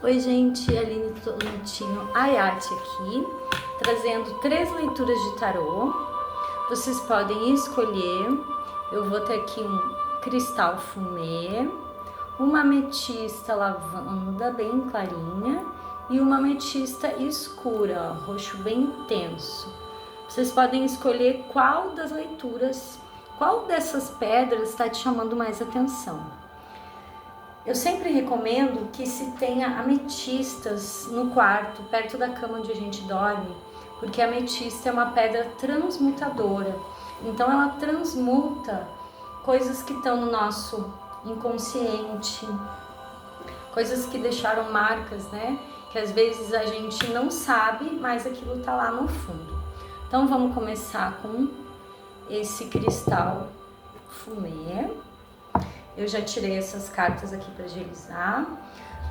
Oi gente, Aline Tolentino Ayati aqui, trazendo 3 leituras de tarô. Vocês podem escolher. Eu vou ter aqui um cristal fumê, uma ametista lavanda bem clarinha e uma ametista escura, ó, roxo bem intenso. Vocês podem escolher qual das leituras, qual dessas pedras está te chamando mais atenção. Eu sempre recomendo que se tenha ametistas no quarto, perto da cama onde a gente dorme, porque a ametista é uma pedra transmutadora. Então ela transmuta coisas que estão no nosso inconsciente, coisas que deixaram marcas, né? Que às vezes a gente não sabe, mas aquilo tá lá no fundo. Então vamos começar com esse cristal fumê. Eu já tirei essas cartas aqui para agilizar.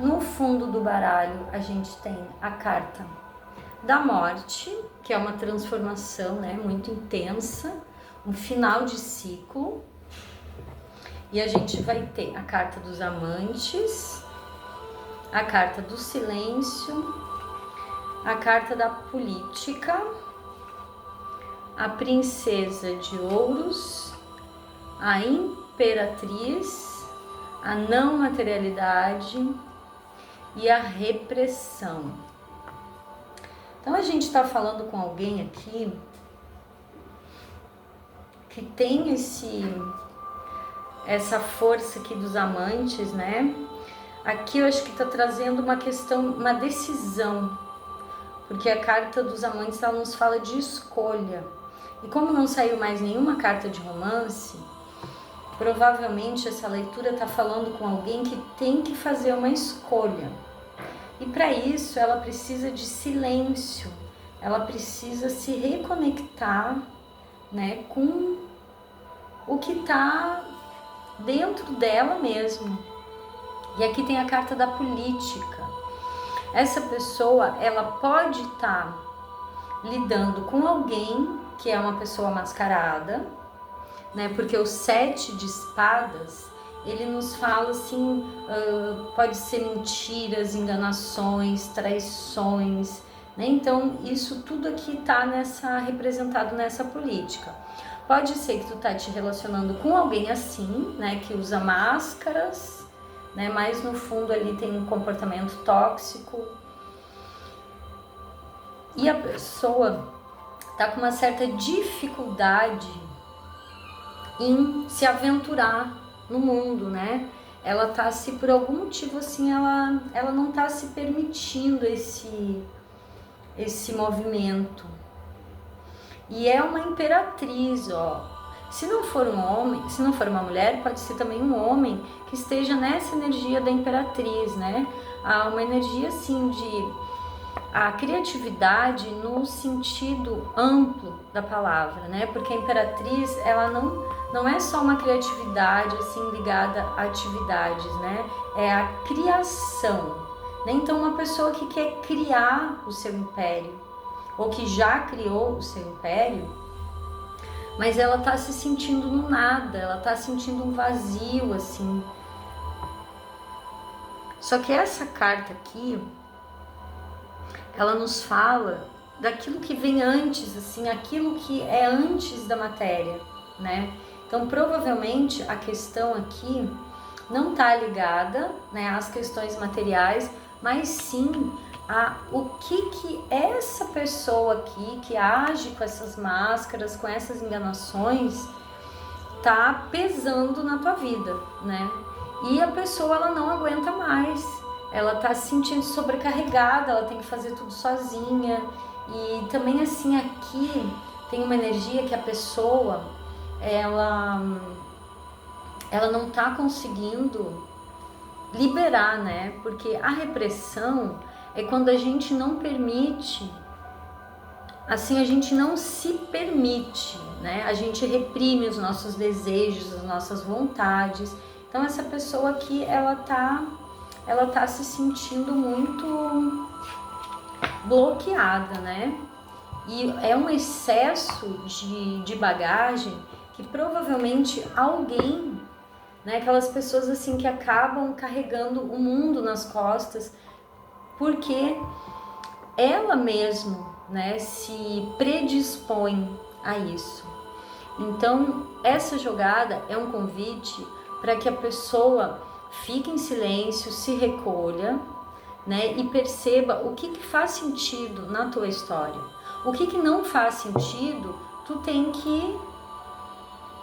No fundo do baralho a gente tem a carta da morte, que é uma transformação, né, muito intensa, um final de ciclo. E a gente vai ter a carta dos amantes, a carta do silêncio, a carta da política, a princesa de ouros, a imperatriz, a não materialidade e a repressão. Então a gente está falando com alguém aqui que tem essa força aqui dos amantes, né? Aqui eu acho que está trazendo uma questão, uma decisão, porque a carta dos amantes ela nos fala de escolha. E como não saiu mais nenhuma carta de romance, provavelmente essa leitura está falando com alguém que tem que fazer uma escolha. E para isso ela precisa de silêncio, ela precisa se reconectar, né, com o que está dentro dela mesmo. E aqui tem a carta da política. Essa pessoa, ela pode estar lidando com alguém que é uma pessoa mascarada, né? Porque o 7 de espadas, ele nos fala assim, pode ser mentiras, enganações, traições, né? Então isso tudo aqui tá representado nessa política. Pode ser que tu tá te relacionando com alguém assim, né? Que usa máscaras, né? Mas no fundo ali tem um comportamento tóxico. E a pessoa tá com uma certa dificuldade em se aventurar no mundo, né? Ela tá por algum motivo assim, ela não tá se permitindo esse movimento. E é uma imperatriz, ó. Se não for um homem, se não for uma mulher, pode ser também um homem que esteja nessa energia da imperatriz, né? Há uma energia assim de a criatividade no sentido amplo da palavra, né? Porque a imperatriz, ela não é só uma criatividade assim ligada a atividades, né? É a criação, né? Então uma pessoa que quer criar o seu império ou que já criou o seu império, mas ela tá se sentindo no nada, ela tá sentindo um vazio assim. Só que essa carta aqui, ela nos fala daquilo que vem antes, assim, aquilo que é antes da matéria, né? Então, provavelmente, a questão aqui não está ligada, né, às questões materiais, mas sim a o que essa pessoa aqui, que age com essas máscaras, com essas enganações, tá pesando na tua vida, né? E a pessoa, ela não aguenta mais. Ela tá se sentindo sobrecarregada, ela tem que fazer tudo sozinha. E também assim aqui tem uma energia que a pessoa ela não tá conseguindo liberar, né? Porque a repressão é quando a gente não permite, assim, a gente não se permite, né? A gente reprime os nossos desejos, as nossas vontades. Então essa pessoa aqui, ela tá se sentindo muito bloqueada, né? E é um excesso de bagagem que provavelmente alguém, né? Aquelas pessoas assim que acabam carregando o mundo nas costas, porque ela mesma, né, se predispõe a isso. Então, essa jogada é um convite para que a pessoa fique em silêncio, se recolha, né, e perceba o que faz sentido na tua história. O que não faz sentido, tu tem que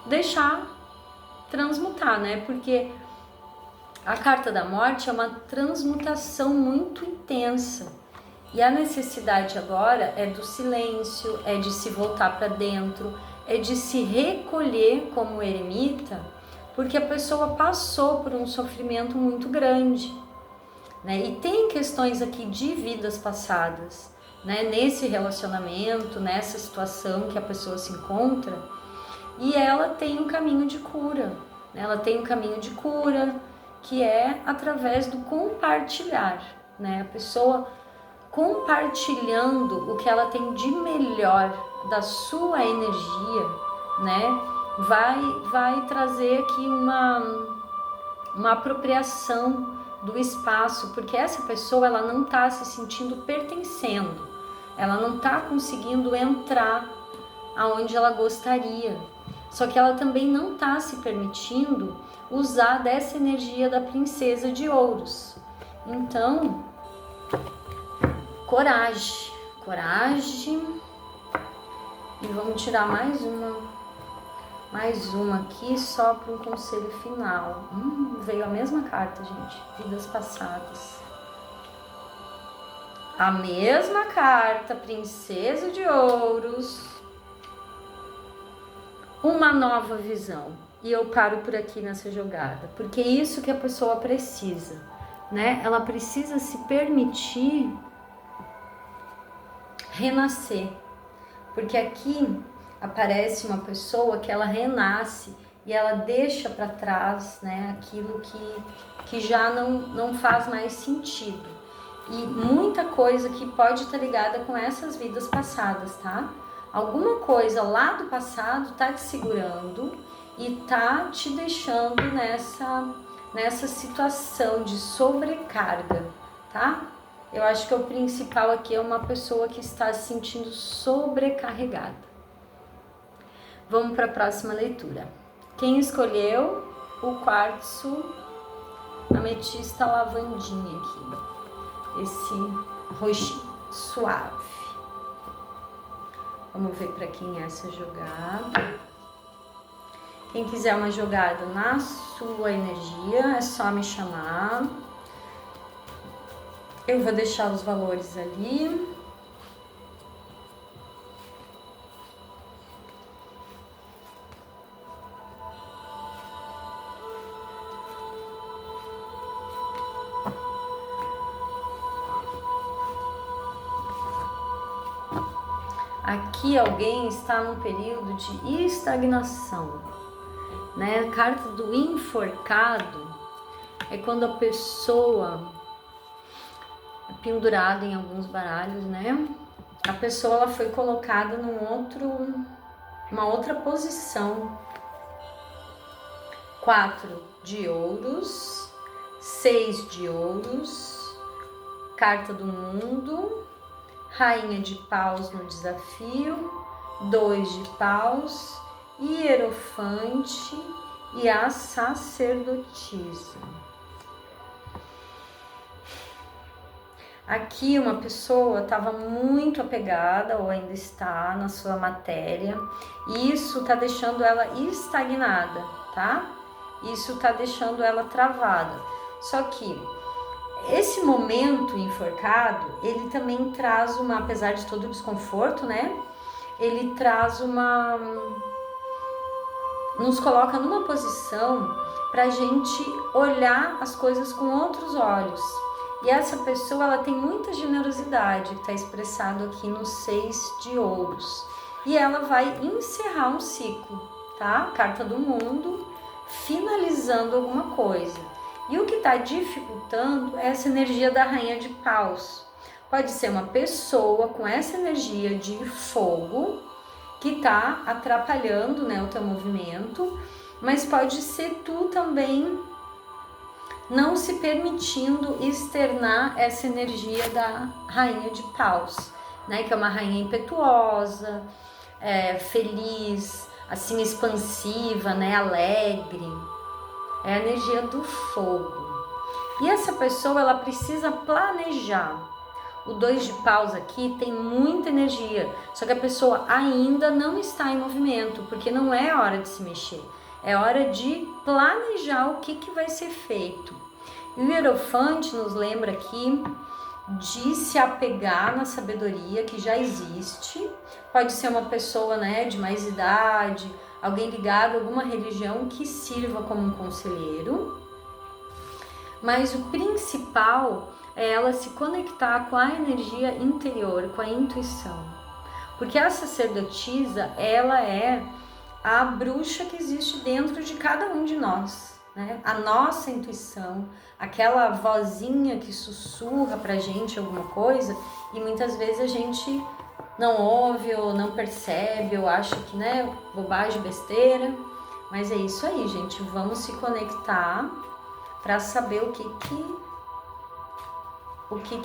deixar transmutar, né? Porque a carta da morte é uma transmutação muito intensa. E a necessidade agora é do silêncio, é de se voltar para dentro, é de se recolher como eremita, porque a pessoa passou por um sofrimento muito grande, né? E tem questões aqui de vidas passadas, né? Nesse relacionamento, nessa situação que a pessoa se encontra, e ela tem um caminho de cura, né? Ela tem um caminho de cura que é através do compartilhar, né? A pessoa compartilhando o que ela tem de melhor da sua energia, né? Vai trazer aqui uma apropriação do espaço, porque essa pessoa ela não está se sentindo pertencendo, ela não está conseguindo entrar aonde ela gostaria, só que ela também não está se permitindo usar dessa energia da princesa de ouros. Então, coragem, e vamos tirar mais uma aqui só para um conselho final. Veio a mesma carta, gente, vidas passadas. A mesma carta, princesa de ouros, uma nova visão. E eu paro por aqui nessa jogada, porque é isso que a pessoa precisa, né? Ela precisa se permitir renascer, porque aqui aparece uma pessoa que ela renasce e ela deixa para trás, né, aquilo que já não faz mais sentido, e muita coisa que pode estar ligada com essas vidas passadas, tá? Alguma coisa lá do passado tá te segurando e tá te deixando nessa situação de sobrecarga, tá? Eu acho que o principal aqui é uma pessoa que está se sentindo sobrecarregada. Vamos para a próxima leitura. Quem escolheu o quartzo ametista lavandinha aqui, esse roxinho suave. Vamos ver para quem é essa jogada. Quem quiser uma jogada na sua energia, é só me chamar. Eu vou deixar os valores ali. Aqui alguém está num período de estagnação, né? A carta do enforcado é quando a pessoa é pendurada em alguns baralhos, né? A pessoa ela foi colocada uma outra posição. 4 de ouros, 6 de ouros, carta do mundo, rainha de paus no desafio, 2 de paus, hierofante e a sacerdotisa. Aqui uma pessoa estava muito apegada ou ainda está na sua matéria, e isso está deixando ela estagnada, tá? Isso está deixando ela travada. Só que esse momento enforcado, ele também traz apesar de todo o desconforto, né? Ele traz nos coloca numa posição para a gente olhar as coisas com outros olhos. E essa pessoa, ela tem muita generosidade, que está expressado aqui no 6 de ouros. E ela vai encerrar um ciclo, tá? Carta do mundo, finalizando alguma coisa. E o que está dificultando é essa energia da rainha de paus. Pode ser uma pessoa com essa energia de fogo que está atrapalhando, né, o teu movimento, mas pode ser tu também não se permitindo externar essa energia da rainha de paus, né? Que é uma rainha impetuosa, feliz, assim, expansiva, né? Alegre. É a energia do fogo. E essa pessoa, ela precisa planejar. O 2 de paus aqui tem muita energia, só que a pessoa ainda não está em movimento, porque não é hora de se mexer. É hora de planejar o que vai ser feito. E o Hierophante nos lembra aqui de se apegar na sabedoria que já existe. Pode ser uma pessoa, né, de mais idade, alguém ligado a alguma religião que sirva como um conselheiro. Mas o principal é ela se conectar com a energia interior, com a intuição. Porque a sacerdotisa, ela é a bruxa que existe dentro de cada um de nós, né? A nossa intuição, aquela vozinha que sussurra pra gente alguma coisa e muitas vezes a gente não ouve ou não percebe ou acha que, né, bobagem, besteira. Mas é isso aí, gente. Vamos se conectar para saber o que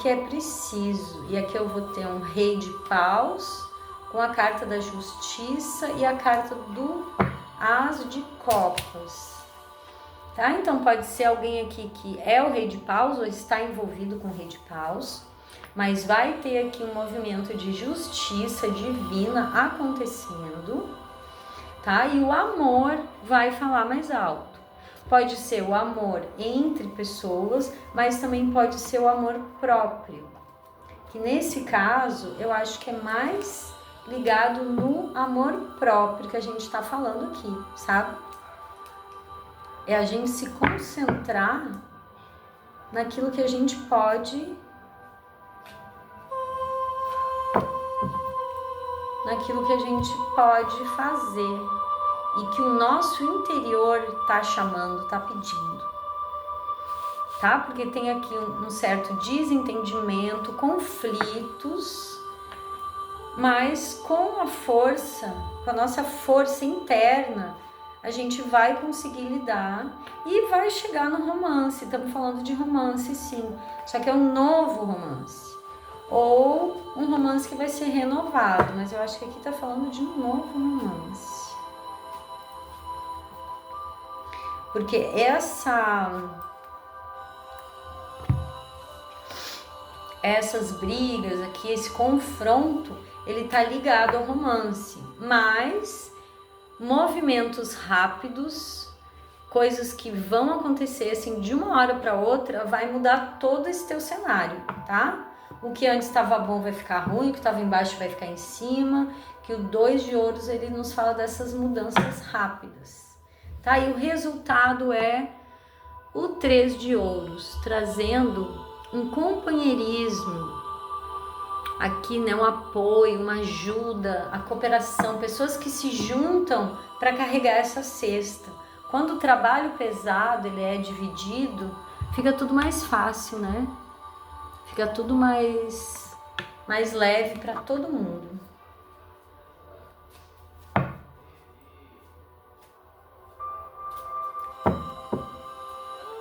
é preciso. E aqui eu vou ter um rei de paus com a carta da justiça e a carta do as de copas, tá? Então pode ser alguém aqui que é o rei de paus ou está envolvido com o rei de paus, mas vai ter aqui um movimento de justiça divina acontecendo, tá? E o amor vai falar mais alto. Pode ser o amor entre pessoas, mas também pode ser o amor próprio. Que nesse caso, eu acho que é mais ligado no amor próprio que a gente está falando aqui, sabe? É a gente se concentrar naquilo que a gente pode, fazer e que o nosso interior tá chamando, tá pedindo, tá? Porque tem aqui um certo desentendimento, conflitos, mas com a nossa força interna, a gente vai conseguir lidar e vai chegar no romance. Estamos falando de romance, sim, só que é um novo romance ou um romance que vai ser renovado, mas eu acho que aqui tá falando de um novo romance. Porque essas brigas aqui, esse confronto, ele tá ligado ao romance, mas movimentos rápidos, coisas que vão acontecer assim de uma hora para outra, vai mudar todo esse teu cenário, tá? O que antes estava bom vai ficar ruim, o que estava embaixo vai ficar em cima, que o 2 de ouros ele nos fala dessas mudanças rápidas. Tá? E o resultado é o 3 de ouros, trazendo um companheirismo, aqui, né, um apoio, uma ajuda, a cooperação, pessoas que se juntam para carregar essa cesta. Quando o trabalho pesado ele é dividido, fica tudo mais fácil, né? Fica tudo mais leve para todo mundo.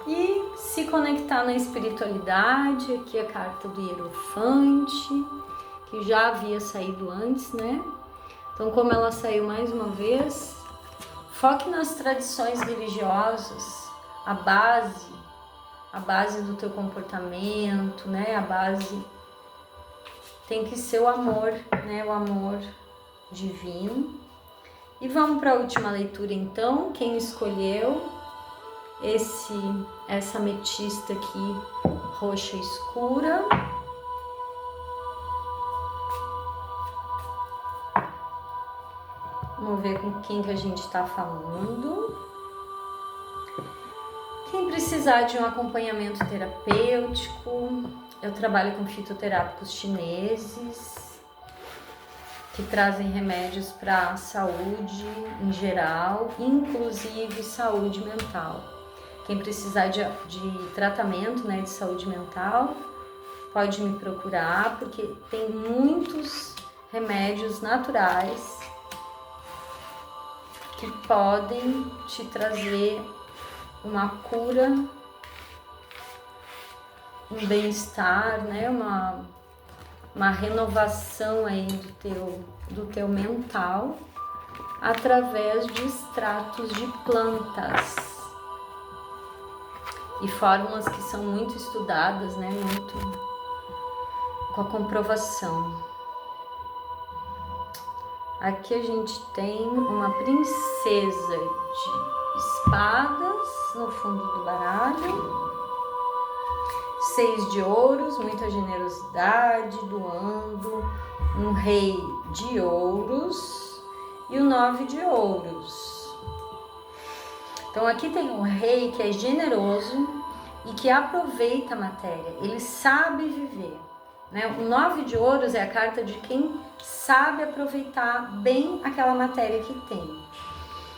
E se conectar na espiritualidade, aqui a carta do Hierophante, que já havia saído antes, né? Então, como ela saiu mais uma vez, foque nas tradições religiosas, a base do teu comportamento, né? A base tem que ser o amor, né? O amor divino. E vamos para a última leitura, então. Quem escolheu essa ametista aqui, roxa escura. Vamos ver com quem que a gente está falando. Quem precisar de um acompanhamento terapêutico, eu trabalho com fitoterápicos chineses, que trazem remédios para a saúde em geral, inclusive saúde mental. Quem precisar de tratamento, né, de saúde mental, pode me procurar, porque tem muitos remédios naturais que podem te trazer uma cura um bem-estar, né? Uma renovação aí do teu mental através de extratos de plantas e fórmulas que são muito estudadas, né? Muito com a comprovação. Aqui a gente tem uma princesa de espadas no fundo do baralho. 6 de ouros, muita generosidade, doando. Um rei de ouros e o 9 de ouros. Então aqui tem um rei que é generoso e que aproveita a matéria. Ele sabe viver, né? O 9 de ouros é a carta de quem sabe aproveitar bem aquela matéria que tem.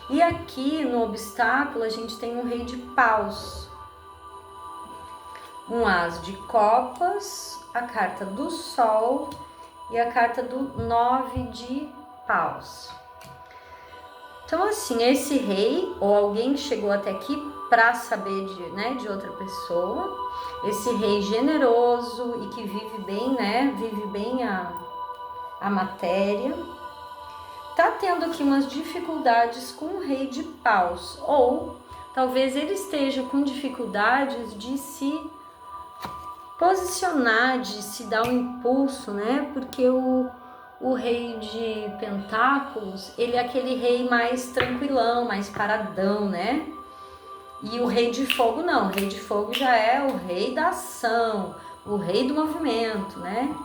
E aqui no obstáculo a gente tem um rei de paus. Um as de copas, a carta do sol e a carta do 9 de paus. Então assim, esse rei ou alguém que chegou até aqui para saber de outra pessoa, esse rei generoso e que vive bem, né? Vive bem a matéria, tá tendo aqui umas dificuldades com o rei de paus, ou talvez ele esteja com dificuldades de se posicionar, de se dar um impulso, né? Porque o rei de pentáculos, ele é aquele rei mais tranquilão, mais paradão, né? E o rei de fogo não, o rei de fogo já é o rei da ação, o rei do movimento, né?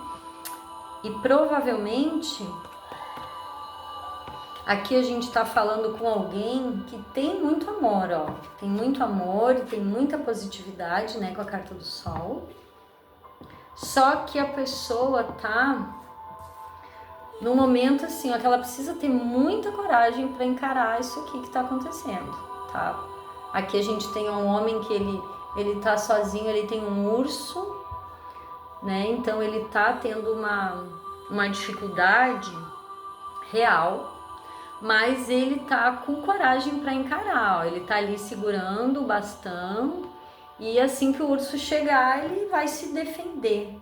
E provavelmente aqui a gente tá falando com alguém que tem muito amor, ó. Tem muito amor e tem muita positividade, né? Com a carta do sol. Só que a pessoa tá num momento assim, ó, que ela precisa ter muita coragem para encarar isso aqui que tá acontecendo, tá? Aqui a gente tem um homem que ele tá sozinho, ele tem um urso, né? Então ele tá tendo uma dificuldade real, mas ele tá com coragem para encarar, ó. Ele tá ali segurando o bastão e assim que o urso chegar, ele vai se defender.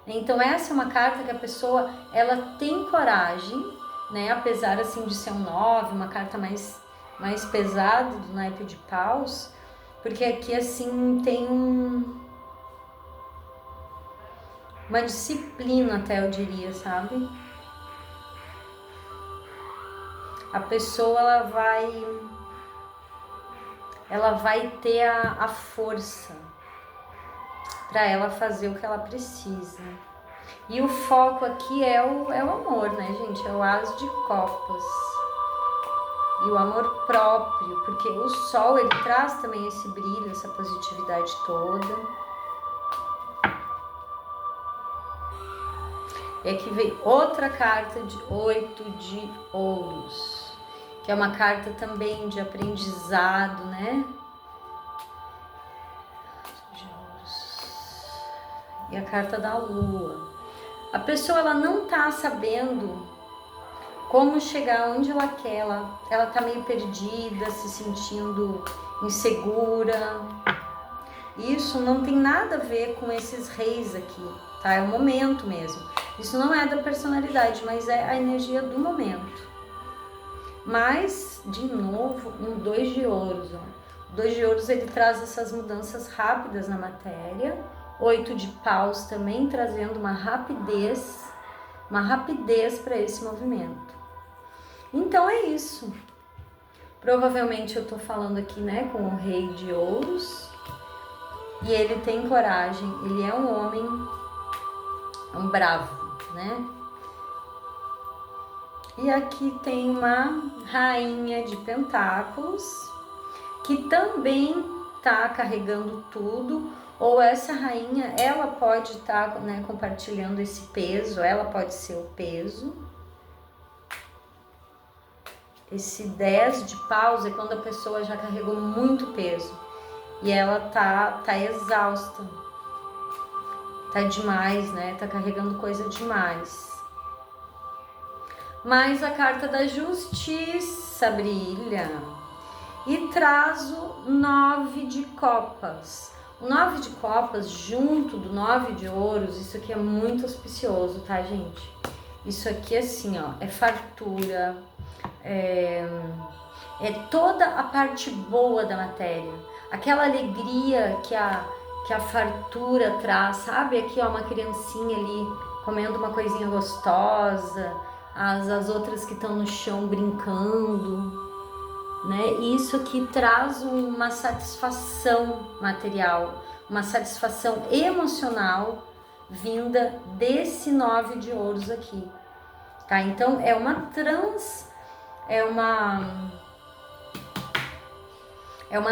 Então essa é uma carta que a pessoa, ela tem coragem, né? Apesar assim de ser um 9, uma carta mais pesada do naipe de paus, porque aqui assim tem uma disciplina até, eu diria, sabe? A pessoa, ela vai ter a força para ela fazer o que ela precisa. E o foco aqui é o amor, né, gente? É o as de copas. E o amor próprio, porque o sol, ele traz também esse brilho, essa positividade toda. E aqui vem outra carta de 8 de ouros, que é uma carta também de aprendizado, né? E a carta da lua. A pessoa, ela não tá sabendo como chegar onde ela quer, ela tá meio perdida, se sentindo insegura. Isso não tem nada a ver com esses reis aqui, tá? É o momento mesmo. Isso não é da personalidade, mas é a energia do momento. Mas, de novo, um 2 de ouros, ó. O 2 de ouros, ele traz essas mudanças rápidas na matéria. 8 de paus também trazendo uma rapidez para esse movimento. Então é isso. Provavelmente eu tô falando aqui, né, com o rei de ouros, e ele tem coragem, ele é um homem, um bravo, né? E aqui tem uma rainha de pentáculos, que também tá carregando tudo, ou essa rainha, ela pode estar, né, compartilhando esse peso, ela pode ser o peso. Esse 10 de paus é quando a pessoa já carregou muito peso e ela tá exausta, tá demais, né? Tá carregando coisa demais. Mas a carta da justiça brilha e traz o 9 de copas. O 9 de copas junto do 9 de ouros, isso aqui é muito auspicioso, tá, gente? Isso aqui, assim, ó, é fartura, é toda a parte boa da matéria. Aquela alegria que a fartura traz, sabe? Aqui, ó, uma criancinha ali comendo uma coisinha gostosa, as outras que estão no chão brincando, né? Isso aqui traz uma satisfação material, uma satisfação emocional vinda desse 9 de ouros aqui, tá? Então é uma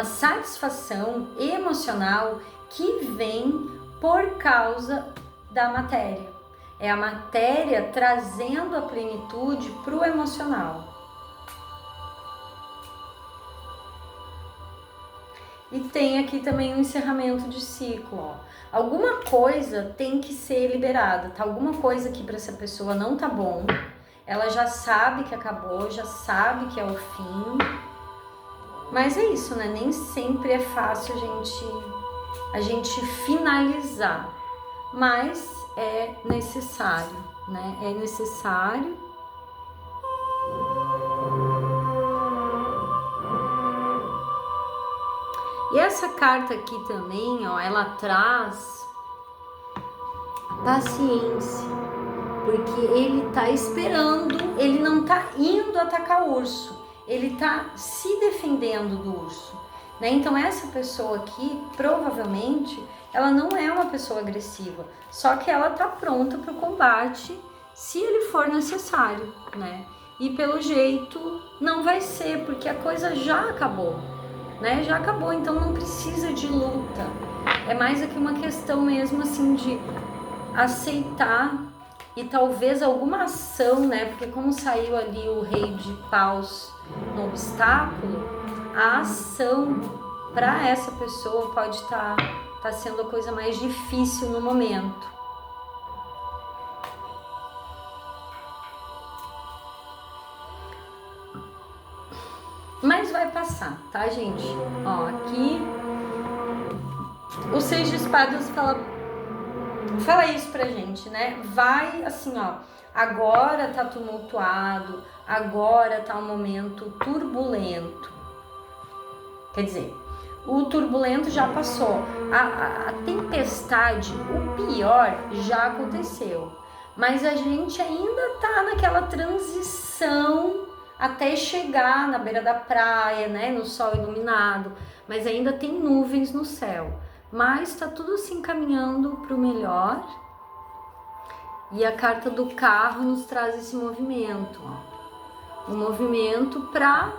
satisfação emocional que vem por causa da matéria. É a matéria trazendo a plenitude para o emocional. E tem aqui também um encerramento de ciclo, ó. Alguma coisa tem que ser liberada, tá? Alguma coisa que para essa pessoa não tá bom. Ela já sabe que acabou, já sabe que é o fim. Mas é isso, né? Nem sempre é fácil a gente finalizar. Mas é necessário, né? É necessário. E essa carta aqui também, ó, ela traz paciência, porque ele tá esperando, ele não tá indo atacar o urso, ele tá se defendendo do urso, né? Então essa pessoa aqui, provavelmente, ela não é uma pessoa agressiva, só que ela tá pronta para o combate se ele for necessário, né? E pelo jeito não vai ser, porque a coisa já acabou, né? Já acabou, então não precisa de luta. É mais aqui uma questão mesmo assim de aceitar e talvez alguma ação, né? Porque como saiu ali o rei de paus no obstáculo, a ação para essa pessoa pode estar sendo a coisa mais difícil no momento. Mas vai passar, tá, gente? Ó, aqui o 6 de espadas fala isso pra gente, né? Vai assim, ó, agora tá tumultuado, agora tá um momento turbulento. Quer dizer, o turbulento já passou, a tempestade, o pior já aconteceu, mas a gente ainda tá naquela transição até chegar na beira da praia, né, no sol iluminado, mas ainda tem nuvens no céu, mas tá tudo se encaminhando para o melhor. E a carta do carro nos traz esse movimento, ó, um movimento para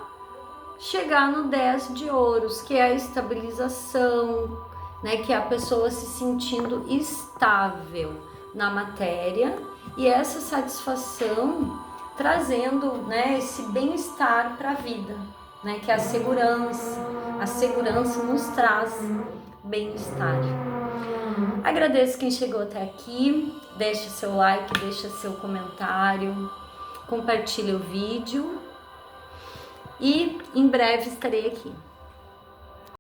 chegar no 10 de ouros, que é a estabilização, né, que é a pessoa se sentindo estável na matéria e essa satisfação trazendo, né, esse bem-estar para a vida, né, que é a segurança. A segurança nos traz bem-estar. Agradeço quem chegou até aqui, deixa seu like, deixa seu comentário, compartilha o vídeo e em breve estarei aqui.